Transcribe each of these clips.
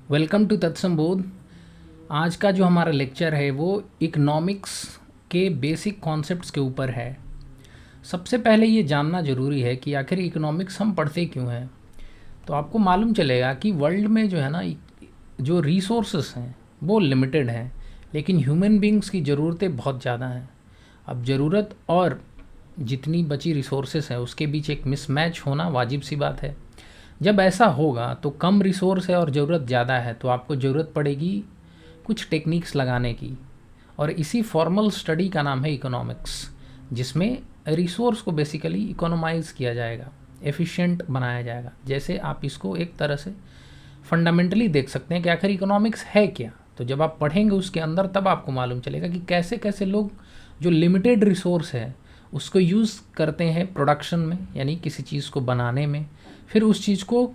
Welcome to तत्संबोध। आज का जो हमारा लेक्चर है वो इकोनॉमिक्स के बेसिक कॉन्सेप्ट्स के ऊपर है। सबसे पहले ये जानना ज़रूरी है कि आखिर इकोनॉमिक्स हम पढ़ते क्यों हैं। तो आपको मालूम चलेगा कि वर्ल्ड में जो है ना, जो रिसोर्सेस हैं वो लिमिटेड हैं, लेकिन ह्यूमन बींग्स की ज़रूरतें बहुत ज़्यादा हैं। अब ज़रूरत और जितनी बची रिसोर्सेस हैं उसके बीच एक मिसमैच होना वाजिब सी बात है। जब ऐसा होगा तो कम रिसोर्स है और ज़रूरत ज़्यादा है तो आपको ज़रूरत पड़ेगी कुछ टेक्निक्स लगाने की, और इसी फॉर्मल स्टडी का नाम है इकोनॉमिक्स, जिसमें रिसोर्स को बेसिकली इकोनोमाइज़ किया जाएगा, एफिशिएंट बनाया जाएगा। जैसे आप इसको एक तरह से फंडामेंटली देख सकते हैं कि आखिर इकोनॉमिक्स है क्या। तो जब आप पढ़ेंगे उसके अंदर तब आपको मालूम चलेगा कि कैसे कैसे लोग जो लिमिटेड रिसोर्स है उसको यूज़ करते हैं प्रोडक्शन में, यानी किसी चीज़ को बनाने में, फिर उस चीज़ को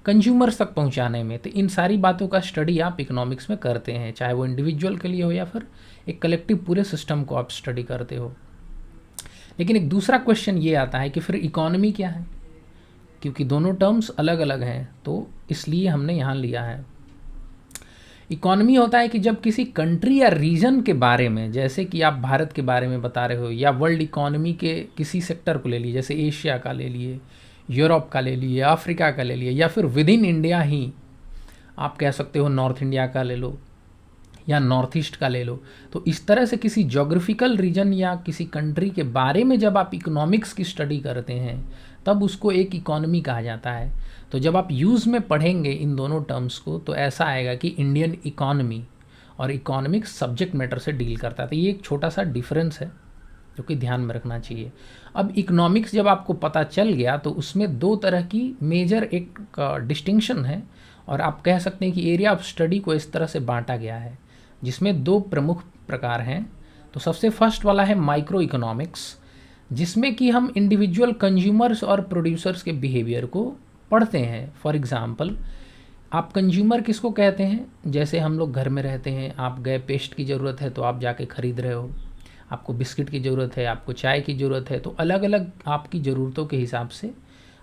कंज्यूमर्स तक पहुंचाने में। तो इन सारी बातों का स्टडी आप इकोनॉमिक्स में करते हैं, चाहे वो इंडिविजुअल के लिए हो या फिर एक कलेक्टिव पूरे सिस्टम को आप स्टडी करते हो। लेकिन एक दूसरा क्वेश्चन ये आता है कि फिर इकोनॉमी क्या है, क्योंकि दोनों टर्म्स अलग अलग हैं, तो इसलिए हमने यहाँ लिया है। इकॉनमी होता है कि जब किसी कंट्री या रीजन के बारे में, जैसे कि आप भारत के बारे में बता रहे हो, या वर्ल्ड इकॉनमी के किसी सेक्टर को ले लिए, जैसे एशिया का ले लिए, यूरोप का ले लिए, अफ्रीका का ले लिए, या फिर विद इन इंडिया ही आप कह सकते हो नॉर्थ इंडिया का ले लो या नॉर्थ ईस्ट का ले लो। तो इस तरह से किसी जोग्राफिकल रीजन या किसी कंट्री के बारे में जब आप इकोनॉमिक्स की स्टडी करते हैं तब उसको एक इकॉनमी कहा जाता है। तो जब आप यूज़ में पढ़ेंगे इन दोनों टर्म्स को तो ऐसा आएगा कि इंडियन इकॉनमी और इकोनॉमिक्स सब्जेक्ट मैटर से डील करता है। तो ये एक छोटा सा डिफरेंस है जो कि ध्यान में रखना चाहिए। अब इकोनॉमिक्स जब आपको पता चल गया तो उसमें दो तरह की मेजर एक डिस्टिंक्शन है, और आप कह सकते हैं कि एरिया ऑफ स्टडी को इस तरह से बांटा गया है, जिसमें दो प्रमुख प्रकार हैं। तो सबसे फर्स्ट वाला है माइक्रो इकोनॉमिक्स, जिसमें कि हम इंडिविजुअल कंज्यूमर्स और प्रोड्यूसर्स के बिहेवियर को पढ़ते हैं। फॉर एग्जांपल, आप कंज्यूमर किसको कहते हैं? जैसे हम लोग घर में रहते हैं, आप गए, पेस्ट की ज़रूरत है तो आप जाके ख़रीद रहे हो, आपको बिस्किट की ज़रूरत है, आपको चाय की ज़रूरत है, तो अलग अलग आपकी ज़रूरतों के हिसाब से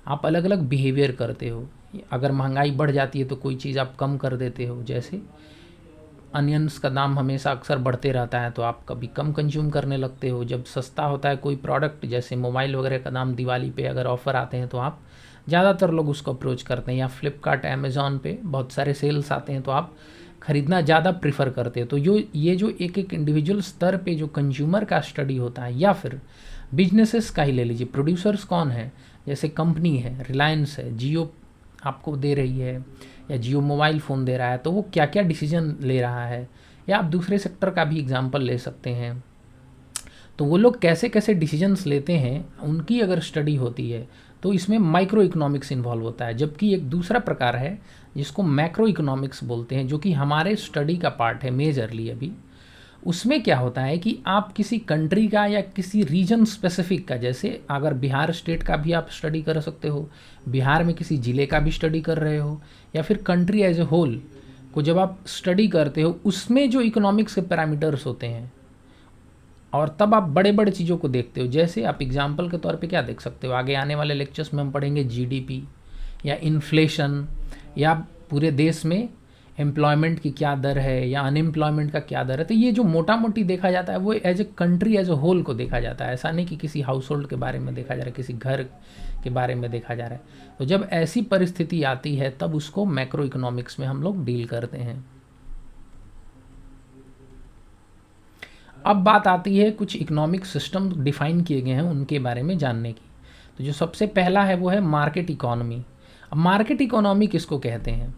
आप अलग अलग बिहेवियर करते हो। अगर महंगाई बढ़ जाती है तो कोई चीज़ आप कम कर देते हो, जैसे अनियंस का दाम हमेशा अक्सर बढ़ते रहता है तो आप कभी कम कंज्यूम करने लगते हो। जब सस्ता होता है कोई प्रोडक्ट, जैसे मोबाइल वगैरह का दाम दिवाली पे अगर ऑफ़र आते हैं तो आप ज़्यादातर लोग उसको अप्रोच करते हैं, या फ्लिपकार्ट, अमेज़ॉन पे बहुत सारे सेल्स आते हैं तो आप ख़रीदना ज़्यादा प्रीफर करते हो। तो ये जो एक एक इंडिविजुअल स्तर पे जो कंज्यूमर का स्टडी होता है, या फिर बिजनेसेस का ही ले लीजिए, प्रोड्यूसर्स कौन है, जैसे कंपनी है, रिलायंस है, जियो आपको दे रही है, या जियो मोबाइल फ़ोन दे रहा है, तो वो क्या क्या डिसीजन ले रहा है, या आप दूसरे सेक्टर का भी एग्जांपल ले सकते हैं। तो वो लोग कैसे कैसे डिसीजंस लेते हैं, उनकी अगर स्टडी होती है तो इसमें माइक्रो इकोनॉमिक्स इन्वॉल्व होता है। जबकि एक दूसरा प्रकार है जिसको मैक्रो इकोनॉमिक्स बोलते हैं, जो कि हमारे स्टडी का पार्ट है मेजरली अभी। उसमें क्या होता है कि आप किसी कंट्री का या किसी रीजन स्पेसिफिक का, जैसे अगर बिहार स्टेट का भी आप स्टडी कर सकते हो, बिहार में किसी ज़िले का भी स्टडी कर रहे हो, या फिर कंट्री एज ए होल को जब आप स्टडी करते हो, उसमें जो इकोनॉमिक्स के पैरामीटर्स होते हैं, और तब आप बड़े बड़े चीज़ों को देखते हो। जैसे आप एग्जाम्पल के तौर पे क्या देख सकते हो, आगे आने वाले लेक्चर्स में हम पढ़ेंगे जीडीपी या इन्फ्लेशन, या पूरे देश में एम्प्लॉयमेंट की क्या दर है या अनएम्प्लॉयमेंट का क्या दर है। तो ये जो मोटा मोटी देखा जाता है वो as a country as a whole को देखा जाता है, ऐसा नहीं कि किसी हाउस होल्ड के बारे में देखा जा रहा है, किसी घर के बारे में देखा जा रहा है। तो जब ऐसी परिस्थिति आती है तब उसको मैक्रो इकोनॉमिक्स में हम लोग डील करते हैं। अब बात आती है कुछ इकोनॉमिक सिस्टम डिफाइन किए गए हैं उनके बारे में जानने की। तो जो सबसे पहला है वो है मार्केट इकोनॉमी। अब मार्केट इकोनॉमी किसको कहते हैं?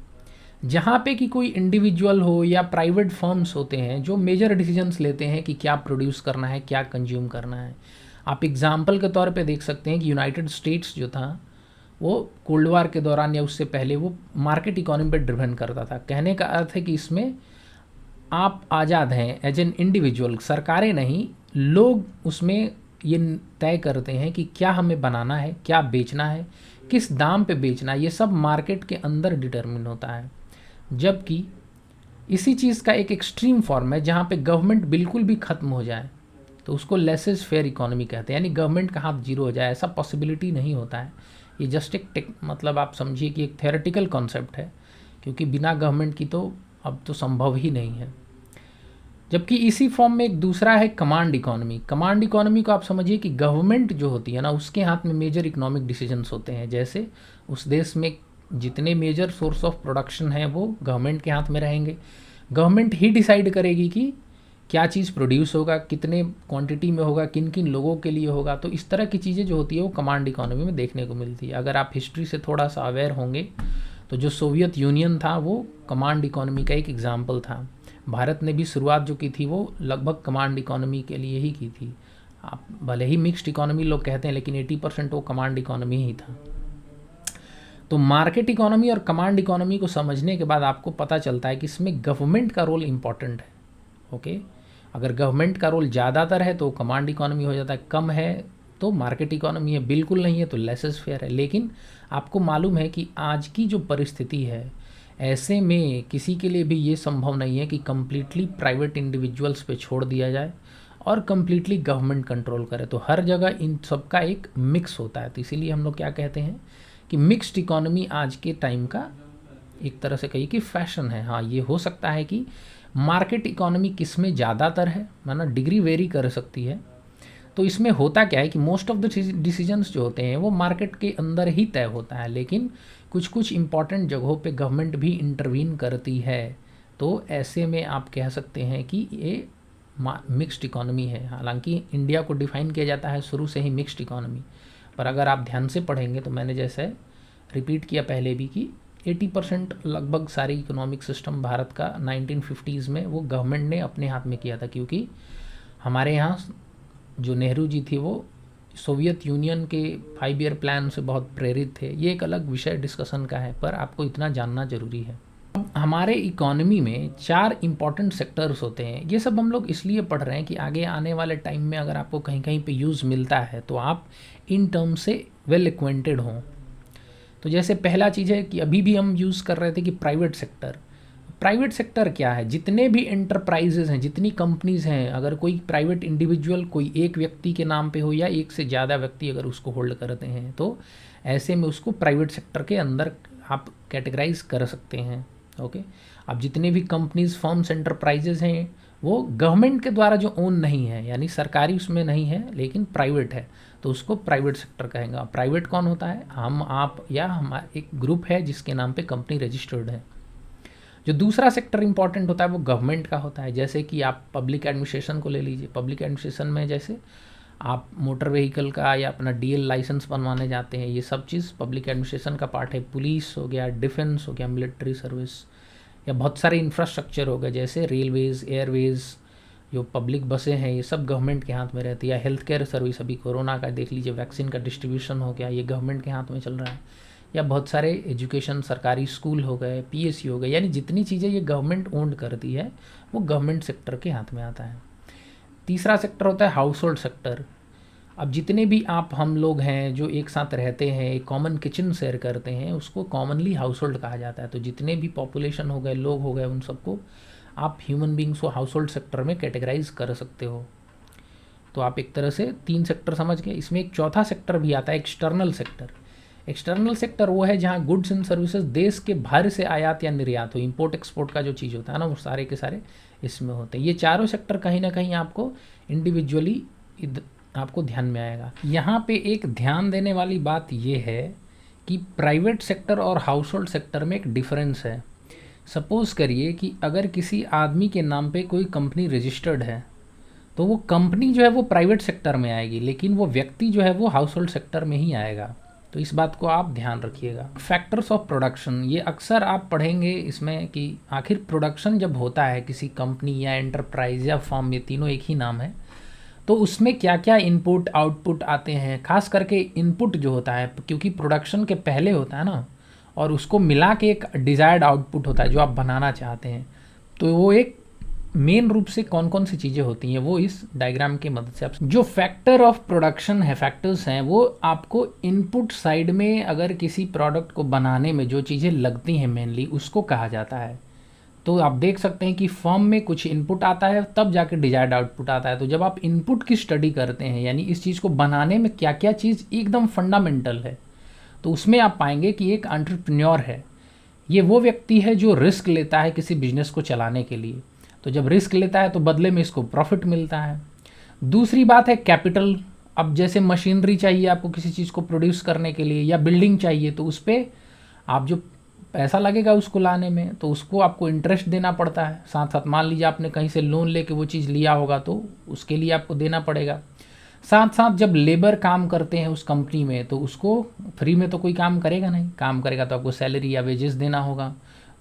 जहाँ पे कि कोई इंडिविजुअल हो या प्राइवेट फर्म्स होते हैं जो मेजर डिसीजंस लेते हैं कि क्या प्रोड्यूस करना है, क्या कंज्यूम करना है। आप एग्जांपल के तौर पे देख सकते हैं कि यूनाइटेड स्टेट्स जो था वो कोल्ड वार के दौरान या उससे पहले वो मार्केट इकोनॉमी पे ड्रिवन करता था। कहने का अर्थ है कि इसमें आप आज़ाद हैं एज एन इंडिविजुअल, सरकारें नहीं, लोग उसमें ये तय करते हैं कि क्या हमें बनाना है, क्या बेचना है, किस दाम पे बेचना है, ये सब मार्केट के अंदर डिटरमिन होता है। जबकि इसी चीज़ का एक एक्सट्रीम फॉर्म है जहाँ पे गवर्नमेंट बिल्कुल भी ख़त्म हो जाए तो उसको लेसेस फेयर इकोनॉमी कहते हैं, यानी गवर्नमेंट का हाथ जीरो हो जाए, ऐसा पॉसिबिलिटी नहीं होता है। ये जस्ट एक मतलब आप समझिए कि एक थेरेटिकल कॉन्सेप्ट है क्योंकि बिना गवर्नमेंट की तो अब तो संभव ही नहीं है। जबकि इसी फॉर्म में एक दूसरा है कमांड इकोनॉमी। कमांड इकोनॉमी को आप समझिए कि गवर्नमेंट जो होती है ना, उसके हाथ में मेजर इकोनॉमिक डिसीजंस होते हैं। जैसे उस देश में जितने मेजर सोर्स ऑफ प्रोडक्शन है वो गवर्नमेंट के हाथ में रहेंगे। गवर्नमेंट ही डिसाइड करेगी कि क्या चीज़ प्रोड्यूस होगा, कितने क्वांटिटी में होगा, किन किन लोगों के लिए होगा। तो इस तरह की चीज़ें जो होती है वो कमांड इकोनॉमी में देखने को मिलती है। अगर आप हिस्ट्री से थोड़ा सा अवेयर होंगे तो जो सोवियत यूनियन था वो कमांड इकोनॉमी का एक एग्जाम्पल था। भारत ने भी शुरुआत जो की थी वो लगभग कमांड इकोनॉमी के लिए ही की थी। आप भले ही मिक्स्ड इकोनॉमी लोग कहते हैं, लेकिन 80% वो कमांड इकोनॉमी ही था। तो मार्केट इकोनॉमी और कमांड इकोनॉमी को समझने के बाद आपको पता चलता है कि इसमें गवर्नमेंट का रोल इम्पॉर्टेंट है। ओके, अगर गवर्नमेंट का रोल ज़्यादातर है तो कमांड इकोनॉमी हो जाता है, कम है तो मार्केट इकोनॉमी है, बिल्कुल नहीं है तो लेसेस फेयर है। लेकिन आपको मालूम है कि आज की जो परिस्थिति है, ऐसे में किसी के लिए भी ये संभव नहीं है कि कम्प्लीटली प्राइवेट इंडिविजुअल्स पे छोड़ दिया जाए और कम्प्लीटली गवर्नमेंट कंट्रोल करे। तो हर जगह इन सब का एक मिक्स होता है। तो इसीलिए हम लोग क्या कहते हैं कि मिक्स्ड इकोनॉमी आज के टाइम का एक तरह से कहिए कि फैशन है। हाँ, ये हो सकता है कि मार्केट इकोनॉमी किस में ज़्यादातर है, माना डिग्री वेरी कर सकती है। तो इसमें होता क्या है कि मोस्ट ऑफ द डिसीजंस जो होते हैं वो मार्केट के अंदर ही तय होता है, लेकिन कुछ कुछ इंपॉर्टेंट जगहों पे गवर्नमेंट भी इंटरवीन करती है। तो ऐसे में आप कह सकते हैं कि ये मिक्स्ड इकोनॉमी है। हालांकि इंडिया को डिफाइन किया जाता है शुरू से ही मिक्स्ड इकोनॉमी, पर अगर आप ध्यान से पढ़ेंगे तो मैंने जैसे रिपीट किया पहले भी कि 80% लगभग सारी इकोनॉमिक सिस्टम भारत का 1950s में वो गवर्नमेंट ने अपने हाथ में किया था। क्योंकि हमारे यहाँ जो नेहरू जी थी वो सोवियत यूनियन के 5 ईयर प्लान से बहुत प्रेरित थे। ये एक अलग विषय डिस्कशन का है, पर आपको इतना जानना जरूरी है। हमारे इकोनॉमी में 4 इम्पॉर्टेंट सेक्टर्स होते हैं। ये सब हम लोग इसलिए पढ़ रहे हैं कि आगे आने वाले टाइम में अगर आपको कहीं कहीं पे यूज़ मिलता है तो आप इन टर्म से वेल एक्वेंटेड हों। तो जैसे पहला चीज़ है कि अभी भी हम यूज़ कर रहे थे कि प्राइवेट सेक्टर। प्राइवेट सेक्टर क्या है? जितने भी एंटरप्राइजेज हैं, जितनी कंपनीज़ हैं, अगर कोई प्राइवेट इंडिविजुअल कोई एक व्यक्ति के नाम पे हो या एक से ज़्यादा व्यक्ति अगर उसको होल्ड करते हैं तो ऐसे में उसको प्राइवेट सेक्टर के अंदर आप कैटेगराइज कर सकते हैं। ओके, अब जितने भी कंपनीज, फर्म्स, एंटरप्राइजेज हैं वो गवर्नमेंट के द्वारा जो ओन नहीं है, यानी सरकारी उसमें नहीं है लेकिन प्राइवेट है, तो उसको प्राइवेट सेक्टर कहेंगे। प्राइवेट कौन होता है? हम, आप या हमारा एक ग्रुप है जिसके नाम पे कंपनी रजिस्टर्ड है। जो दूसरा सेक्टर इंपॉर्टेंट होता है वो गवर्नमेंट का होता है। जैसे कि आप पब्लिक एडमिनिस्ट्रेशन को ले लीजिए। पब्लिक एडमिनिस्ट्रेशन में जैसे आप मोटर व्हीकल का या अपना डीएल लाइसेंस बनवाने जाते हैं, ये सब चीज़ पब्लिक एडमिनिस्ट्रेशन का पार्ट है। पुलिस हो गया, डिफेंस हो गया, मिलिट्री सर्विस, या बहुत सारे इंफ्रास्ट्रक्चर हो गए जैसे रेलवेज़, एयरवेज़, जो पब्लिक बसें हैं, ये सब गवर्नमेंट के हाथ में रहती है। हेल्थ केयर सर्विस, अभी कोरोना का देख लीजिए, वैक्सीन का डिस्ट्रीब्यूशन हो गया, ये गवर्नमेंट के हाथ में चल रहा है। या बहुत सारे एजुकेशन, सरकारी स्कूल हो गए, पीएसयू हो गए, यानी जितनी चीज़ें ये गवर्नमेंट ओन्ड करती है वो गवर्नमेंट सेक्टर के हाथ में आता है। तीसरा सेक्टर होता है हाउस होल्ड सेक्टर। अब जितने भी आप, हम लोग हैं जो एक साथ रहते हैं, एक कॉमन किचन शेयर करते हैं, उसको कॉमनली हाउस होल्ड कहा जाता है। तो जितने भी पॉपुलेशन हो गए, लोग हो गए, उन सबको आप ह्यूमन बींग्स को हाउस होल्ड सेक्टर में कैटेगराइज कर सकते हो। तो आप एक तरह से 3 सेक्टर समझ गए। इसमें एक चौथा सेक्टर भी आता है, एक्सटर्नल सेक्टर। एक्सटर्नल सेक्टर वो है जहाँ गुड्स एंड सर्विसेज देश के बाहर से आयात या निर्यात हो, इंपोर्ट एक्सपोर्ट का जो चीज़ होता है ना, वो सारे के सारे इसमें होते हैं। ये चारों सेक्टर कहीं ना कहीं आपको इंडिविजुअली आपको ध्यान में आएगा। यहाँ पे एक ध्यान देने वाली बात ये है कि प्राइवेट सेक्टर और हाउस होल्ड सेक्टर में एक डिफरेंस है। सपोज़ करिए कि अगर किसी आदमी के नाम पे कोई कंपनी रजिस्टर्ड है तो वो कंपनी जो है वो प्राइवेट सेक्टर में आएगी, लेकिन वो व्यक्ति जो है वो हाउस होल्ड सेक्टर में ही आएगा। तो इस बात को आप ध्यान रखिएगा। फैक्टर्स ऑफ प्रोडक्शन, ये अक्सर आप पढ़ेंगे इसमें कि आखिर प्रोडक्शन जब होता है किसी कंपनी या एंटरप्राइज या फर्म, ये तीनों एक ही नाम है, तो उसमें क्या क्या इनपुट आउटपुट आते हैं। खास करके इनपुट जो होता है, क्योंकि प्रोडक्शन के पहले होता है ना, और उसको मिला के एक डिज़ायर्ड आउटपुट होता है जो आप बनाना चाहते हैं। तो वो एक मेन रूप से कौन कौन सी चीज़ें होती हैं वो इस डायग्राम की मदद से आप, जो फैक्टर ऑफ प्रोडक्शन है, फैक्टर्स हैं, वो आपको इनपुट साइड में अगर किसी प्रोडक्ट को बनाने में जो चीज़ें लगती हैं मेनली, उसको कहा जाता है। तो आप देख सकते हैं कि फर्म में कुछ इनपुट आता है तब जाके डिजायर्ड आउटपुट आता है। तो जब आप इनपुट की स्टडी करते हैं, यानी इस चीज़ को बनाने में क्या क्या चीज़ एकदम फंडामेंटल है, तो उसमें आप पाएंगे कि एक एंटरप्रेन्योर है, ये वो व्यक्ति है जो रिस्क लेता है किसी बिजनेस को चलाने के लिए। तो जब रिस्क लेता है तो बदले में इसको प्रॉफिट मिलता है। दूसरी बात है कैपिटल। अब जैसे मशीनरी चाहिए आपको किसी चीज़ को प्रोड्यूस करने के लिए, या बिल्डिंग चाहिए, तो उस पर आप जो पैसा लगेगा उसको लाने में, तो उसको आपको इंटरेस्ट देना पड़ता है। साथ साथ मान लीजिए आपने कहीं से लोन लेके वो चीज़ लिया होगा तो उसके लिए आपको देना पड़ेगा। साथ साथ जब लेबर काम करते हैं उस कंपनी में तो उसको फ्री में तो कोई काम करेगा नहीं, काम करेगा तो आपको सैलरी या वेजेस देना होगा,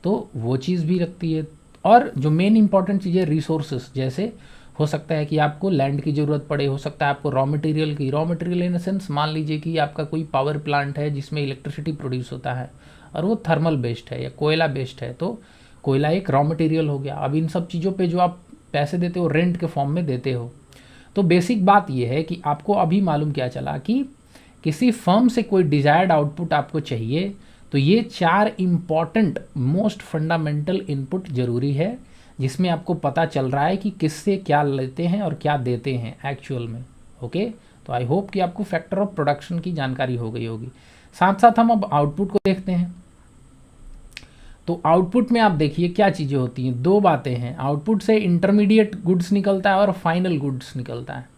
तो वो चीज़ भी रखती है। और जो मेन इंपॉर्टेंट चीज़ है रिसोर्सेस, जैसे हो सकता है कि आपको लैंड की ज़रूरत पड़े, हो सकता है आपको रॉ मटेरियल की, raw material in the sense मान लीजिए कि आपका कोई पावर प्लांट है जिसमें इलेक्ट्रिसिटी प्रोड्यूस होता है और वो थर्मल बेस्ड है या कोयला बेस्ड है, तो कोयला एक रॉ मटेरियल हो गया। अब इन सब चीज़ों पे जो आप पैसे देते हो रेंट के फॉर्म में देते हो। तो बेसिक बात ये है कि आपको अभी मालूम क्या चला कि किसी फर्म से कोई डिजायर्ड आउटपुट आपको चाहिए तो ये 4 इम्पॉर्टेंट मोस्ट फंडामेंटल इनपुट जरूरी है, जिसमें आपको पता चल रहा है कि किससे क्या लेते हैं और क्या देते हैं एक्चुअल में। ओके, तो आई होप कि आपको फैक्टर ऑफ प्रोडक्शन की जानकारी हो गई होगी। साथ साथ हम अब आउटपुट को देखते हैं। तो आउटपुट में आप देखिए क्या चीज़ें होती हैं, 2 बातें हैं। आउटपुट से इंटरमीडिएट गुड्स निकलता है और फाइनल गुड्स निकलता है।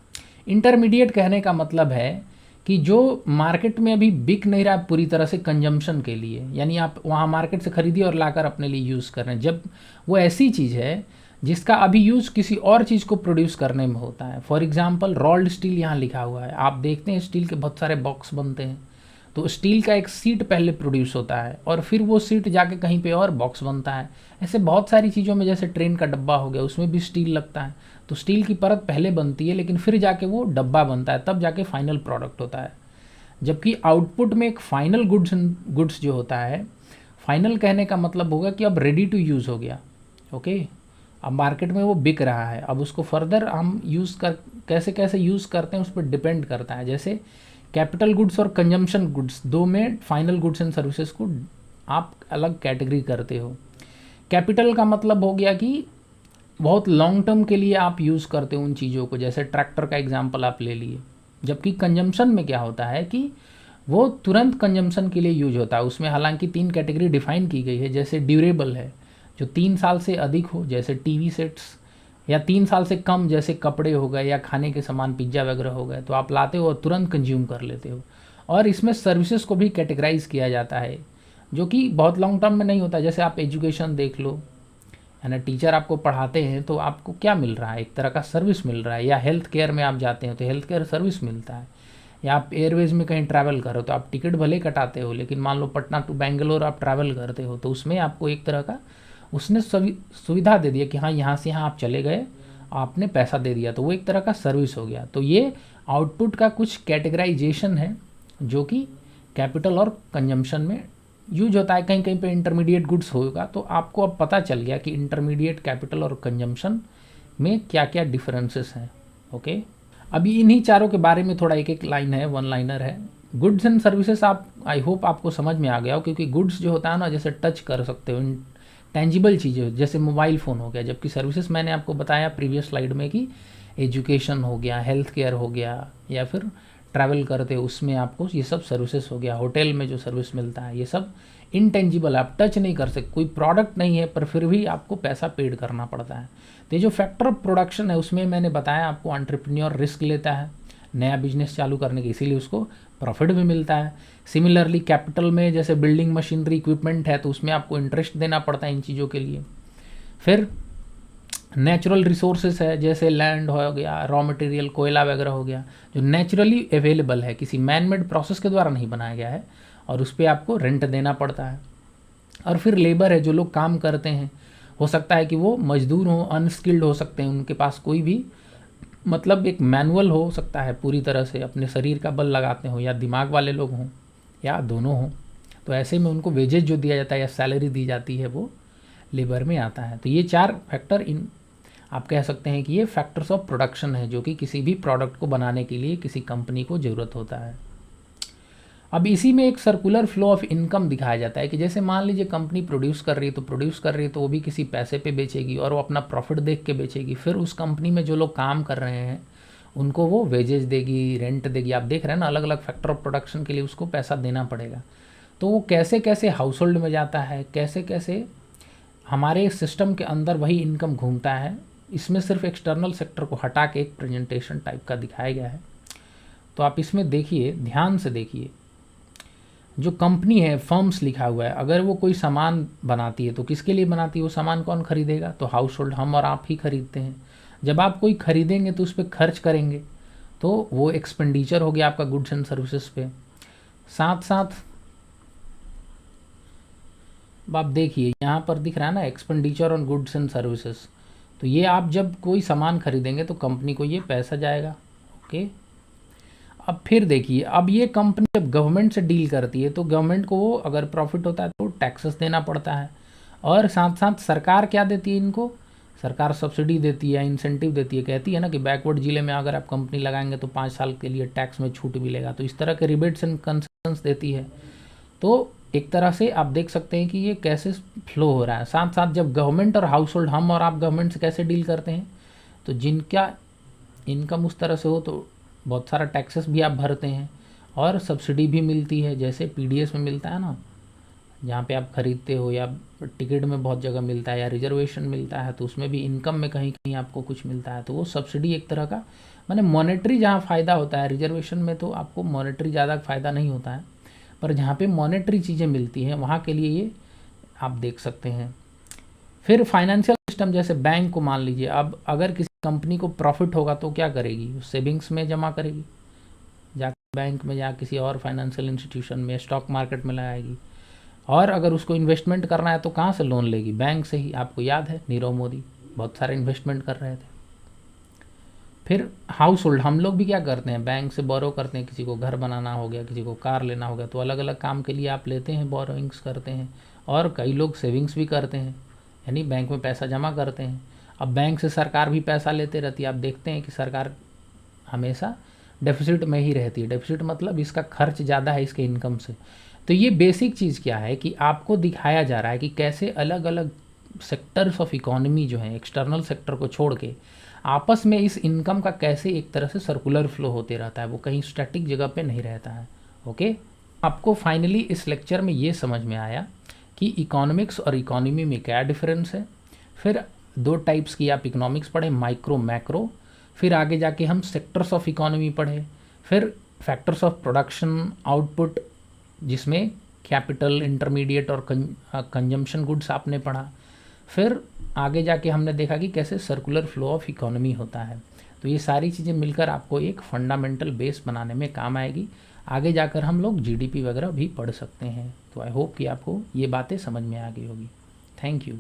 इंटरमीडिएट कहने का मतलब है कि जो मार्केट में अभी बिक नहीं रहा पूरी तरह से कंजम्पशन के लिए, यानी आप वहाँ मार्केट से खरीदिए और लाकर अपने लिए यूज़ कर रहे हैं, जब वो ऐसी चीज़ है जिसका अभी यूज़ किसी और चीज़ को प्रोड्यूस करने में होता है। फॉर एग्जांपल रोल्ड स्टील यहाँ लिखा हुआ है, आप देखते हैं स्टील के बहुत सारे बॉक्स बनते हैं, तो स्टील का एक सीट पहले प्रोड्यूस होता है और फिर वो सीट जाके कहीं पे और बॉक्स बनता है। ऐसे बहुत सारी चीज़ों में, जैसे ट्रेन का डब्बा हो गया उसमें भी स्टील लगता है, तो स्टील की परत पहले बनती है लेकिन फिर जाके वो डब्बा बनता है, तब जाके फाइनल प्रोडक्ट होता है। जबकि आउटपुट में एक फाइनल गुड्स जो होता है, फाइनल कहने का मतलब होगा कि अब रेडी टू यूज़ हो गया। ओके, अब मार्केट में वो बिक रहा है, अब उसको फर्दर हम यूज़ कर कैसे कैसे यूज़ करते हैं उस पर डिपेंड करता है। जैसे कैपिटल गुड्स और कंजम्पशन गुड्स, 2 में फाइनल गुड्स एंड सर्विसेज को आप अलग कैटेगरी करते हो। कैपिटल का मतलब हो गया कि बहुत लॉन्ग टर्म के लिए आप यूज़ करते हो उन चीज़ों को, जैसे ट्रैक्टर का एग्जांपल आप ले लिए। जबकि कंजम्पशन में क्या होता है कि वो तुरंत कंजम्पशन के लिए यूज होता है। उसमें हालांकि 3 कैटेगरी डिफाइन की गई है, जैसे ड्यूरेबल है जो 3 साल से अधिक हो, जैसे टीवी सेट्स, या 3 साल से कम जैसे कपड़े हो गए या खाने के सामान पिज्ज़ा वगैरह हो गए, तो आप लाते हो और तुरंत कंज्यूम कर लेते हो। और इसमें सर्विसेज को भी कैटेगराइज किया जाता है जो कि बहुत लॉन्ग टर्म में नहीं होता। जैसे आप एजुकेशन देख लो, है ना, टीचर आपको पढ़ाते हैं तो आपको क्या मिल रहा है, एक तरह का सर्विस मिल रहा है। या हेल्थ केयर में आप जाते हैं तो हेल्थ केयर सर्विस मिलता है। या आप एयरवेज में कहीं ट्रैवल करो तो आप टिकट भले कटाते हो, लेकिन मान लो पटना टू बेंगलोर आप ट्रैवल करते हो तो उसमें आपको एक तरह का उसने सुविधा दे दिया कि हाँ यहाँ से यहाँ आप चले गए, आपने पैसा दे दिया, तो वो एक तरह का सर्विस हो गया। तो ये आउटपुट का कुछ कैटेगराइजेशन है जो कि कैपिटल और कंजम्पशन में यूज होता है। कहीं कहीं पे इंटरमीडिएट गुड्स होगा, तो आपको अब पता चल गया कि इंटरमीडिएट, कैपिटल और कंजम्पशन में क्या क्या डिफरेंसेस हैं। ओके, अभी इन्हीं चारों के बारे में थोड़ा एक एक लाइन है, 1 लाइनर है। गुड्स एंड सर्विसेज आप आई होप आपको समझ में आ गया हो, क्योंकि गुड्स जो होता है ना, जैसे टच कर सकते हो, टेंजिबल चीज़ें जैसे मोबाइल फ़ोन हो गया। जबकि सर्विसेज मैंने आपको बताया प्रीवियस स्लाइड में कि एजुकेशन हो गया, हेल्थ केयर हो गया, या फिर ट्रैवल करते हो उसमें आपको ये सब सर्विसेज हो गया। होटल में जो सर्विस मिलता है ये सब इनटेंजिबल, आप टच नहीं कर सकते, कोई प्रोडक्ट नहीं है पर फिर भी आपको पैसा पेड करना पड़ता है। तो ये जो फैक्टर ऑफ प्रोडक्शन है उसमें मैंने बताया आपको एंटरप्रेन्योर रिस्क लेता है नया बिजनेस चालू करने के, इसीलिए उसको प्रॉफिट भी मिलता है। सिमिलरली कैपिटल में जैसे बिल्डिंग मशीनरी इक्विपमेंट है तो उसमें आपको इंटरेस्ट देना पड़ता है इन चीज़ों के लिए। फिर नेचुरल रिसोर्सेज है, जैसे लैंड हो गया, रॉ मटेरियल, कोयला वगैरह हो गया, जो नेचुरली अवेलेबल है, किसी मैन मेड प्रोसेस के द्वारा नहीं बनाया गया है, और उस पर आपको रेंट देना पड़ता है। और फिर लेबर है, जो लोग काम करते हैं, हो सकता है कि वो मजदूर हों, अनस्किल्ड हो सकते हैं, उनके पास कोई भी मतलब एक मैनुअल हो सकता है, पूरी तरह से अपने शरीर का बल लगाते हो, या दिमाग वाले लोग हों, या दोनों हों। तो ऐसे में उनको वेजेज जो दिया जाता है या सैलरी दी जाती है वो लेबर में आता है। तो ये 4 फैक्टर आप कह सकते हैं कि ये फैक्टर्स ऑफ प्रोडक्शन है, जो कि किसी भी प्रोडक्ट को बनाने के लिए किसी कंपनी को ज़रूरत होता है। अब इसी में एक सर्कुलर फ्लो ऑफ इनकम दिखाया जाता है कि जैसे मान लीजिए कंपनी प्रोड्यूस कर रही है तो वो भी किसी पैसे पे बेचेगी और वो अपना प्रॉफिट देख के बेचेगी। फिर उस कंपनी में जो लोग काम कर रहे हैं उनको वो वेजेज देगी, रेंट देगी। आप देख रहे हैं ना, अलग अलग फैक्टर ऑफ प्रोडक्शन के लिए उसको पैसा देना पड़ेगा। तो वो कैसे कैसे हाउस होल्ड में जाता है, कैसे कैसे हमारे सिस्टम के अंदर वही इनकम घूमता है, इसमें सिर्फ एक्सटर्नल सेक्टर को हटा के एक प्रेजेंटेशन टाइप का दिखाया गया है। तो आप इसमें देखिए, ध्यान से देखिए, जो कंपनी है, फर्म्स लिखा हुआ है, अगर वो कोई सामान बनाती है तो किसके लिए बनाती है, वो सामान कौन खरीदेगा, तो हाउस होल्ड, हम और आप ही खरीदते हैं। जब आप कोई खरीदेंगे तो उस पर खर्च करेंगे, तो वो एक्सपेंडिचर हो गया आपका गुड्स एंड सर्विसेज पे। साथ साथ आप देखिए यहाँ पर दिख रहा है ना, expenditure on goods and services. तो ये आप जब कोई सामान खरीदेंगे तो कंपनी को ये पैसा जाएगा। ओके, अब फिर देखिए, अब ये कंपनी जब गवर्नमेंट से डील करती है तो गवर्नमेंट को वो अगर प्रॉफिट होता है तो टैक्सेस देना पड़ता है, और साथ साथ सरकार क्या देती है इनको, सरकार सब्सिडी देती है, इंसेंटिव देती है, कहती है ना कि बैकवर्ड जिले में अगर आप कंपनी लगाएंगे तो 5 साल के लिए टैक्स में छूट मिलेगा, तो इस तरह के रिबेट्स एंड कंसेशंस देती है। तो एक तरह से आप देख सकते हैं कि ये कैसे फ्लो हो रहा है। साथ साथ जब गवर्नमेंट और हाउस होल्ड, हम और आप गवर्नमेंट से कैसे डील करते हैं, तो जिनका इनकम उस तरह से हो तो बहुत सारा टैक्सेस भी आप भरते हैं, और सब्सिडी भी मिलती है, जैसे पीडीएस में मिलता है ना, जहाँ पे आप खरीदते हो, या टिकट में बहुत जगह मिलता है, या रिजर्वेशन मिलता है, तो उसमें भी इनकम में कहीं कहीं आपको कुछ मिलता है, तो वो सब्सिडी एक तरह का, माने मॉनेटरी जहाँ फ़ायदा होता है, रिजर्वेशन में तो आपको मॉनेटरी ज़्यादा फ़ायदा नहीं होता है, पर जहाँ पे मॉनेटरी चीज़ें मिलती हैं वहाँ के लिए ये आप देख सकते हैं। फिर फाइनेंशियल सिस्टम, जैसे बैंक को मान लीजिए, अब अगर किसी कंपनी को प्रॉफिट होगा तो क्या करेगी, सेविंग्स में जमा करेगी, जाकर बैंक में, या किसी और फाइनेंशियल इंस्टीट्यूशन में, स्टॉक मार्केट में लगाएगी, और अगर उसको इन्वेस्टमेंट करना है तो कहाँ से लोन लेगी, बैंक से ही। आपको याद है नीरव मोदी बहुत सारे इन्वेस्टमेंट कर रहे थे। फिर हाउस होल्ड, हम लोग भी क्या करते हैं, बैंक से बोरो करते हैं, किसी को घर बनाना हो गया, किसी को कार लेना हो गया, तो अलग अलग काम के लिए आप लेते हैं, बोरोइंग्स करते हैं, और कई लोग सेविंग्स भी करते हैं, यानी बैंक में पैसा जमा करते हैं। अब बैंक से सरकार भी पैसा लेते रहती है, आप देखते हैं कि सरकार हमेशा डेफिसिट में ही रहती है। डेफिसिट मतलब इसका खर्च ज़्यादा है इसके इनकम से। तो ये बेसिक चीज़ क्या है कि आपको दिखाया जा रहा है कि कैसे अलग अलग सेक्टर्स ऑफ इकोनॉमी जो है, एक्सटर्नल सेक्टर को छोड़ के आपस में इस इनकम का कैसे एक तरह से सर्कुलर फ्लो होते रहता है, वो कहीं स्टैटिक जगह पे नहीं रहता है। ओके, आपको फाइनली इस लेक्चर में ये समझ में आया कि इकोनॉमिक्स और इकोनॉमी में क्या डिफरेंस है। फिर 2 टाइप्स की आप इकोनॉमिक्स पढ़े, माइक्रो मैक्रो। फिर आगे जाके हम सेक्टर्स ऑफ इकोनॉमी पढ़े, फिर फैक्टर्स ऑफ प्रोडक्शन आउटपुट, जिसमें कैपिटल, इंटरमीडिएट और कंजम्पशन गुड्स आपने पढ़ा। फिर आगे जाके हमने देखा कि कैसे सर्कुलर फ्लो ऑफ इकोनॉमी होता है। तो ये सारी चीज़ें मिलकर आपको एक फंडामेंटल बेस बनाने में काम आएगी। आगे जाकर हम लोग जीडीपी वगैरह भी पढ़ सकते हैं। तो आई होप कि आपको ये बातें समझ में आ गई होगी। Thank you.